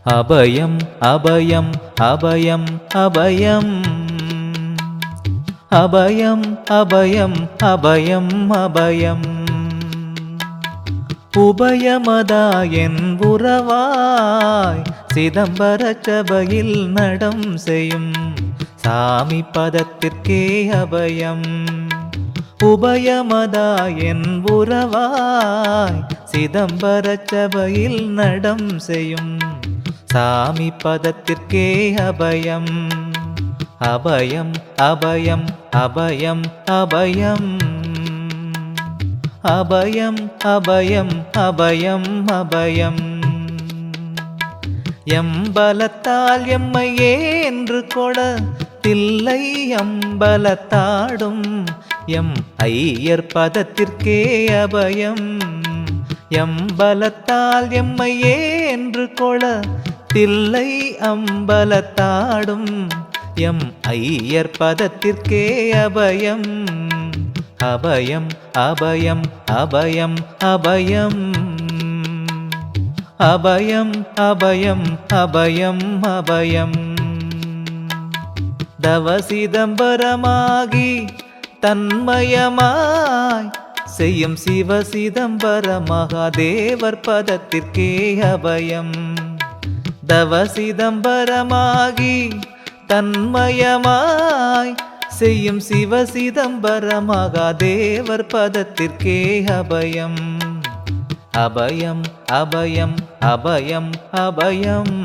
அபயம் அபயம் அபயம் அபயம் அபயம் அபயம் அபயம் அபயம் உபயமதாயன் உறவாய் சிதம்பர சபையில் நடம் செய்யும் சாமி பதத்திற்கே அபயம். உபயமதாயன் உறவாய் சிதம்பர சபையில் நடம் செய்யும் சாமி பதத்திற்கே அபயம். அபயம் அபயம் அபயம் அபயம் அபயம் அபயம் அபயம் அபயம் எம்பலத்தால் எம்மையே என்று கொட தில்லை அம்பலத்தாடும் எம் ஐயர் பதத்திற்கே அபயம். எம்பலத்தால் எம்மையே என்று கொள தில்லை அம்பலத்தாடும் எம் ஐயர் பதத்திற்கே அபயம். அபயம் அபயம் அபயம் அபயம் அபயம் அபயம் அபயம் அபயம் தவசிதம்பரமாகி தன்மயமாய் செய்யும் சிவசிதம்பர மகாதேவர் பதத்திற்கே அபயம். தவசிதம்பரமாகி தன்மயமாய் செய்யும் சிவசிதம்பர மகாதேவர் பதத்திற்கே அபயம். அபயம் அபயம் அபயம் அபயம்